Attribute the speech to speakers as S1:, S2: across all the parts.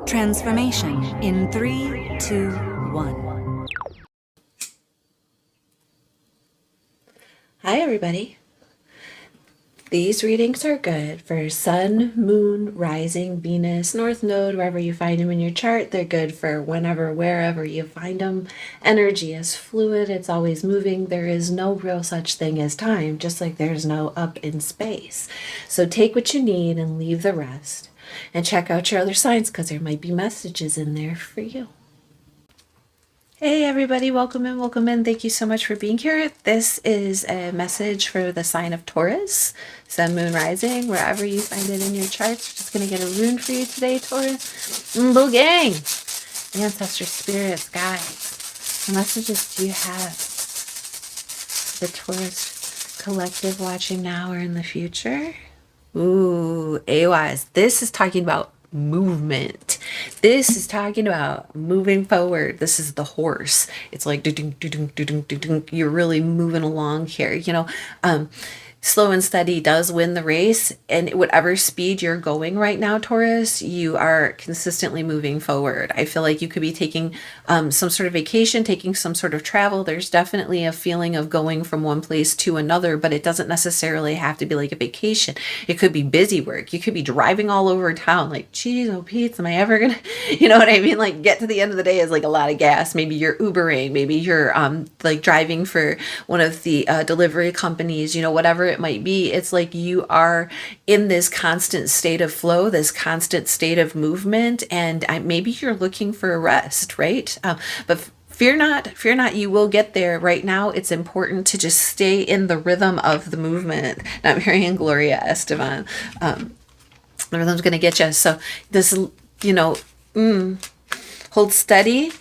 S1: Transformation in 3, 2, 1.
S2: Hi everybody. These readings are good for Sun, Moon, Rising, Venus, North Node, wherever you find them in your chart. They're good for whenever, wherever you find them. Energy is fluid. It's always moving. There is no real such thing as time, just like there's no up in space. So take what you need and leave the rest. And check out your other signs because there might be messages in there for you. Hey everybody, welcome in, welcome in. Thank you so much for being here. This is a message for the sign of Taurus, Sun, Moon, Rising, wherever you find it in your charts. We're just going to get a rune for you today, Taurus. Boo gang! Ancestor, spirits, guides. What messages do you have? The Taurus collective watching now or in the future? Ooh, AWAS. This is talking about movement. This is talking about moving forward. This is the horse. It's like you're really moving along here. Slow and steady does win the race, and whatever speed you're going right now, Taurus, you are consistently moving forward. I feel like you could be taking some sort of vacation, taking some sort of travel. There's definitely a feeling of going from one place to another, but it doesn't necessarily have to be like a vacation. It could be busy work. You could be driving all over town like, geez, oh Pete, am I ever gonna, you know what I mean? Like get to the end of the day is like a lot of gas. Maybe you're Ubering, maybe you're like driving for one of the delivery companies, whatever it might be. It's like you are in this constant state of flow, this constant state of movement, and maybe you're looking for a rest, right? But fear not, you will get there. Right now, it's important to just stay in the rhythm of the movement. Not Marian Gloria Esteban. The rhythm's going to get you. So this, hold steady.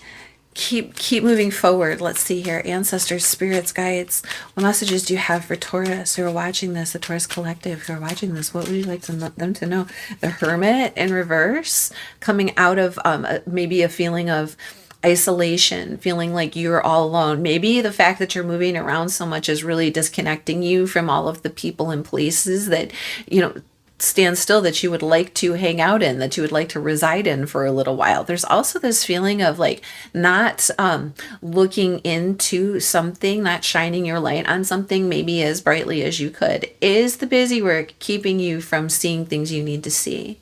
S2: Keep moving forward. Let's see here. Ancestors, spirits, guides. What messages do you have for Taurus who are watching this, the Taurus collective who are watching this? What would you like them to know? The Hermit in reverse, coming out of maybe a feeling of isolation, feeling like you're all alone. Maybe the fact that you're moving around so much is really disconnecting you from all of the people and places that, stand still, that you would like to hang out in, that you would like to reside in for a little while. There's also this feeling of like not looking into something, not shining your light on something maybe as brightly as you could. Is the busy work keeping you from seeing things you need to see?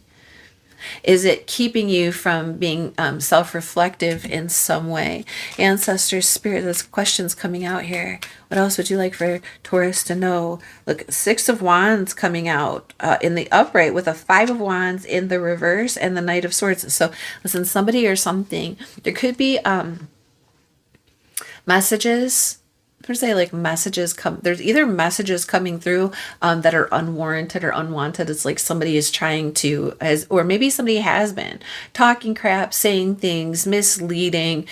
S2: Is it keeping you from being self-reflective in some way? Ancestors, spirit, there's questions coming out here. What else would you like for Taurus to know? Look, 6 of Wands coming out in the upright with a 5 of Wands in the reverse and the Knight of Swords. So listen, somebody or something, there could be messages. I'm going to say like messages there's either messages coming through that are unwarranted or unwanted. It's like somebody is trying to, or maybe somebody has been talking crap, saying things, misleading,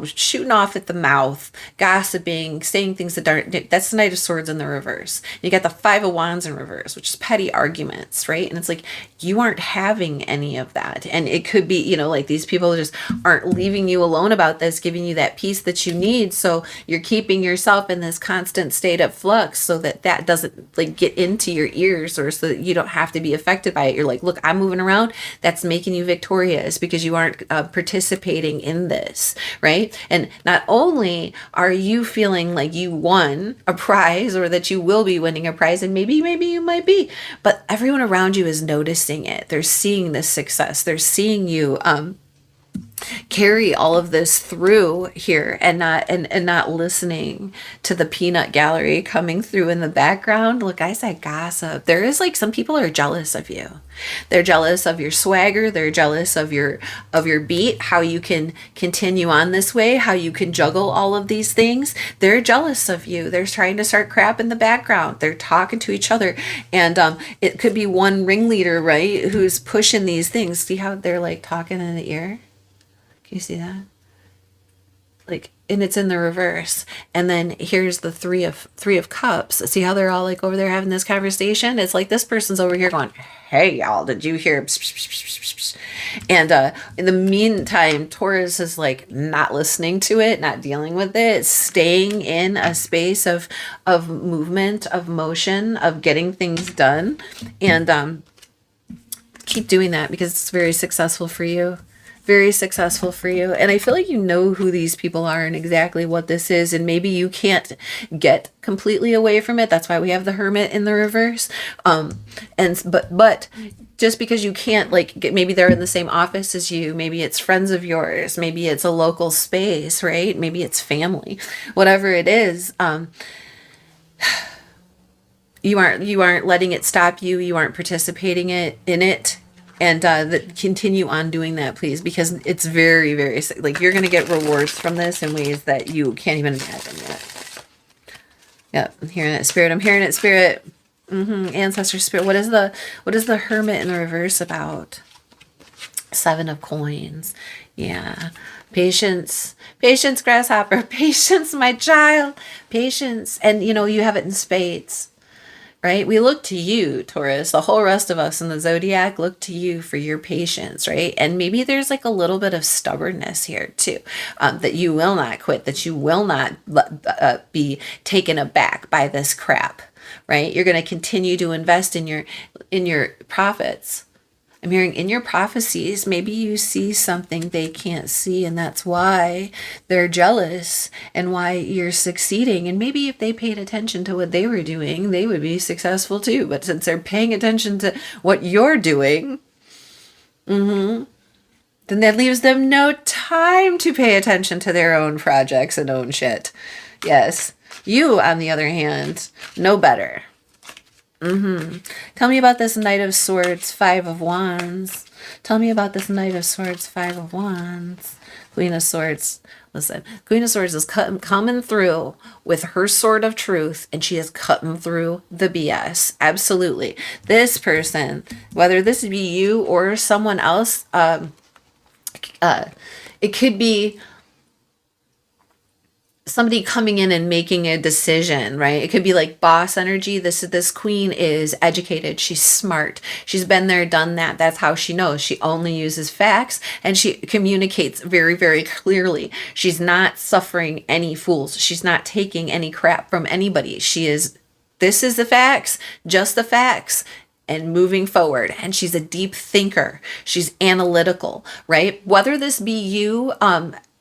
S2: shooting off at the mouth, gossiping, saying things that aren't. That's the Knight of Swords in the reverse. You got the 5 of Wands in reverse, which is petty arguments, right? And it's like you aren't having any of that. And it could be, like these people just aren't leaving you alone about this, giving you that peace that you need. So you're keeping yourself in this constant state of flux so that doesn't like get into your ears, or so that you don't have to be affected by it. You're like, look, I'm moving around. That's making you victorious because you aren't participating in this. Right? And not only are you feeling like you won a prize or that you will be winning a prize, and maybe you might be, but everyone around you is noticing it. They're seeing this success. They're seeing you carry all of this through here and not listening to the peanut gallery coming through in the background. Look, I said gossip. There is like some people are jealous of you. They're jealous of your swagger. They're jealous of your beat, how you can continue on this way, how you can juggle all of these things. They're jealous of you. They're trying to start crap in the background. They're talking to each other. And it could be one ringleader, right, who's pushing these things. See how they're like talking in the ear? You see that? Like, and it's in the reverse. And then here's the three of cups. See how they're all like over there having this conversation? It's like this person's over here going, hey y'all, did you hear? And in the meantime, Taurus is like not listening to it, not dealing with it, staying in a space of movement, of motion, of getting things done. And Keep doing that because it's very successful for you. Very successful for you. And I feel like you know who these people are and exactly what this is. And maybe you can't get completely away from it. That's why we have the Hermit in the reverse. But just because you can't, like, maybe they're in the same office as you, maybe it's friends of yours, maybe it's a local space, right? Maybe it's family, whatever it is. You aren't letting it stop you. You aren't participating in it. And continue on doing that, please, because it's very, very, like, you're going to get rewards from this in ways that you can't even imagine yet. Yep, I'm hearing it, Spirit. I'm hearing it, Spirit. Ancestor Spirit. What is the Hermit in the reverse about? 7 of Coins. Yeah. Patience, Grasshopper. Patience, my child. Patience. And, you have it in spades. Right? We look to you, Taurus. The whole rest of us in the zodiac look to you for your patience, right? And maybe there's like a little bit of stubbornness here too, that you will not quit, that you will not be taken aback by this crap, right? You're going to continue to invest in your profits. I'm hearing in your prophecies, maybe you see something they can't see, and that's why they're jealous and why you're succeeding. And maybe if they paid attention to what they were doing, they would be successful too. But since they're paying attention to what you're doing, then that leaves them no time to pay attention to their own projects and own shit. Yes. You, on the other hand, know better. Tell me about this Knight of Swords, 5 of Wands. Tell me about this Knight of Swords, 5 of Wands. Queen of Swords. Listen, Queen of Swords is coming through with her sword of truth, and she is cutting through the BS. Absolutely. This person, whether this be you or someone else, it could be somebody coming in and making a decision, right? It could be like boss energy. This queen is educated. She's smart. She's been there, done that. That's how she knows. She only uses facts and she communicates very, very clearly. She's not suffering any fools. She's not taking any crap from anybody. This is the facts, just the facts, and moving forward. And she's a deep thinker. She's analytical, right? Whether this be you,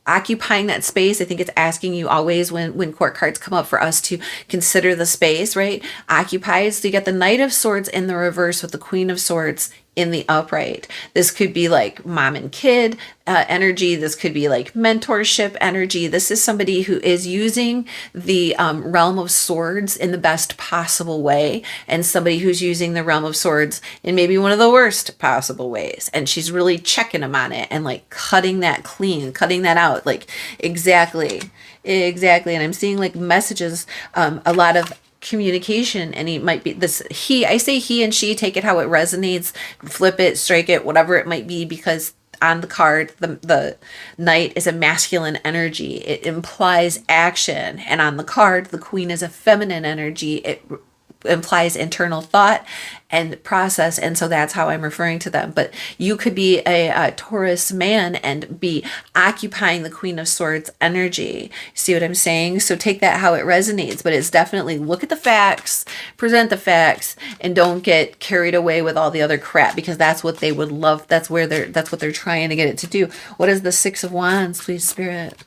S2: occupying that space, I think it's asking you always when court cards come up for us to consider the space, right? Occupies. So you get the Knight of Swords in the reverse with the Queen of Swords in the upright. This could be like mom and kid energy. This could be like mentorship energy. This is somebody who is using the realm of swords in the best possible way, and somebody who's using the realm of swords in maybe one of the worst possible ways. And she's really checking them on it and like cutting that clean, cutting that out. Like exactly. And I'm seeing like messages, a lot of communication, and he might be this I say he and she, take it how it resonates, flip it, strike it, whatever it might be, because on the card the knight is a masculine energy. It implies action, and on the card the queen is a feminine energy. It implies internal thought and process, and so that's how I'm referring to them. But you could be a Taurus man and be occupying the Queen of Swords energy. See what I'm saying? So take that how it resonates, but it's definitely look at the facts, present the facts, and don't get carried away with all the other crap, because that's what they would love. That's what they're trying to get it to do. What is the 6 of Wands, please, Spirit?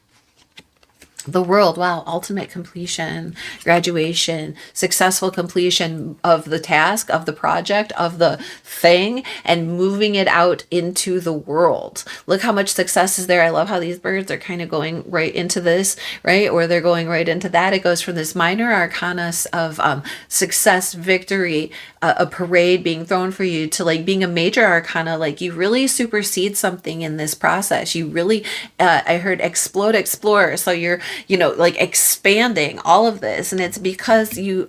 S2: The World. Wow. Ultimate completion, graduation, successful completion of the task, of the project, of the thing, and moving it out into the world. Look how much success is there. I love how these birds are kind of going right into this, right? Or they're going right into that. It goes from this minor arcana of success, victory, a parade being thrown for you, to like being a major arcana. Like you really supersede something in this process. You really, I heard explode, explore. So you're, like expanding all of this. And it's because you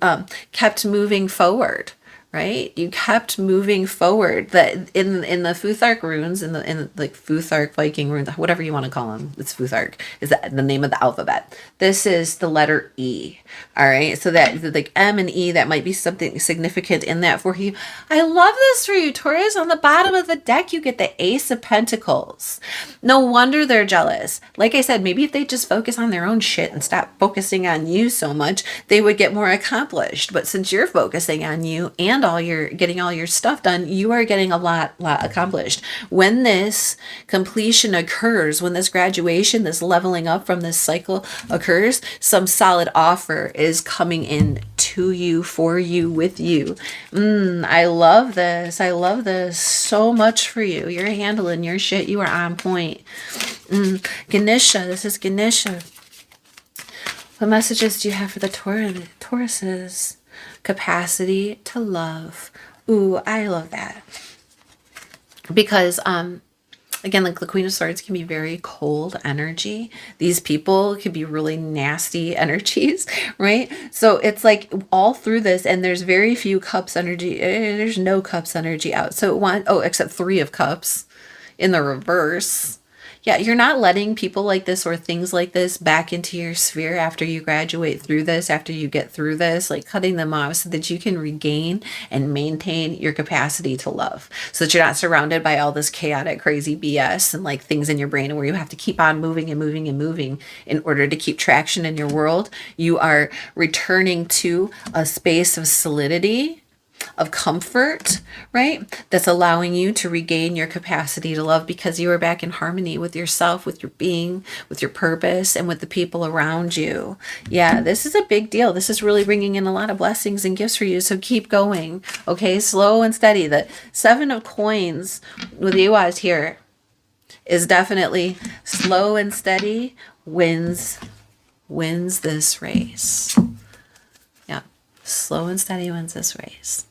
S2: kept moving forward, right? You kept moving forward. That in the Futhark runes, in like Futhark Viking runes, whatever you want to call them, it's Futhark is the name of the alphabet. This is the letter E. All right, so that like M and E, that might be something significant in that for you. I love this for you, Taurus. On the bottom of the deck, you get the Ace of Pentacles. No wonder they're jealous. Like I said, maybe if they just focus on their own shit and stop focusing on you so much, they would get more accomplished. But since you're focusing on you and getting all your stuff done, you are getting a lot accomplished. When this completion occurs, when this graduation, this leveling up from this cycle occurs, some solid offer is coming in to you, for you, with you. I love this. I love this so much for you. You're handling your shit. You are on point. Ganesha, this is Ganesha. What messages do you have for the Tauruses? Capacity to love. Ooh, I love that. Because, again, like the Queen of Swords can be very cold energy. These people could be really nasty energies, right? So it's like all through this, and there's very few cups energy. There's no cups energy out. So except 3 of cups in the reverse. Yeah, you're not letting people like this or things like this back into your sphere after you graduate through this, after you get through this, like cutting them off so that you can regain and maintain your capacity to love. So that you're not surrounded by all this chaotic, crazy BS and like things in your brain where you have to keep on moving and moving and moving in order to keep traction in your world. You are returning to a space of solidity, of comfort, right? That's allowing you to regain your capacity to love because you are back in harmony with yourself, with your being, with your purpose, and with the people around you. Yeah, this is a big deal. This is really bringing in a lot of blessings and gifts for you. So keep going, okay? Slow and steady. The 7 of Coins with the Iwas here is definitely slow and steady wins this race. Yeah, slow and steady wins this race.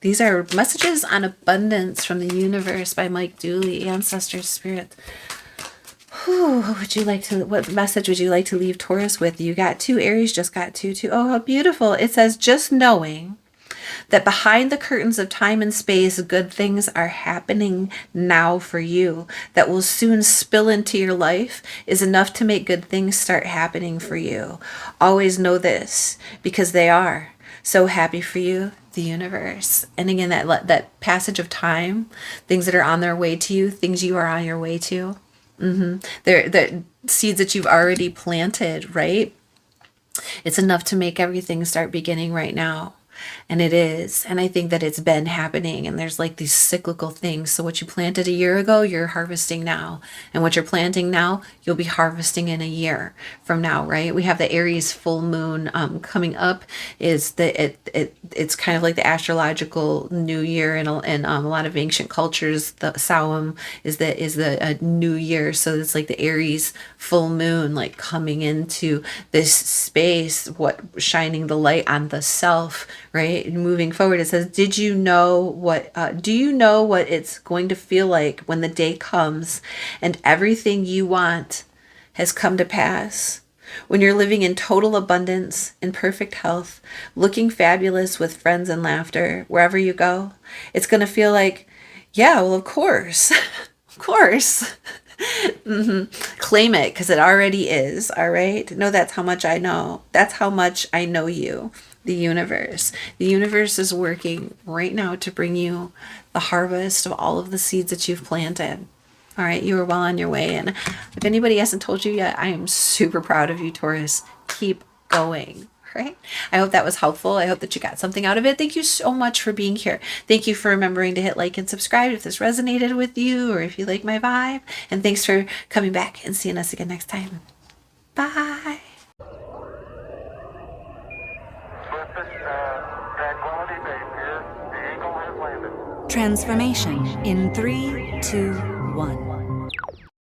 S2: These are messages on abundance from the universe by Mike Dooley, Ancestor Spirit. What message would you like to leave Taurus with? You got 2. Aries just got 2 too. Oh, how beautiful. It says, just knowing that behind the curtains of time and space, good things are happening now for you that will soon spill into your life is enough to make good things start happening for you. Always know this, because they are. So happy for you, the universe. And again, that passage of time, things that are on their way to you, things you are on your way to. They're the seeds that you've already planted, right? It's enough to make everything start beginning right now. And it is. And I think that it's been happening. And there's like these cyclical things. So what you planted a year ago, you're harvesting now. And what you're planting now, you'll be harvesting in a year from now, right? We have the Aries full moon coming up. It's kind of like the astrological new year in a lot of ancient cultures. The Samhain is the new year. So it's like the Aries full moon, like coming into this space, shining the light on the self, right? Moving forward, it says, do you know what it's going to feel like when the day comes and everything you want has come to pass? When you're living in total abundance, in perfect health, looking fabulous with friends and laughter, wherever you go, it's going to feel like, yeah, well, of course, of course. Claim it, because it already is. All right. No, that's how much I know. That's how much I know you. The universe is working right now to bring you the harvest of all of the seeds that you've planted. All right, you are well on your way. And if anybody hasn't told you yet, I am super proud of you, Taurus. Keep going. Right? I hope that was helpful. I hope that you got something out of it. Thank you so much for being here. Thank you for remembering to hit like and subscribe if this resonated with you or if you like my vibe. And thanks for coming back and seeing us again next time. Bye.
S1: Transformation in 3, 2, 1.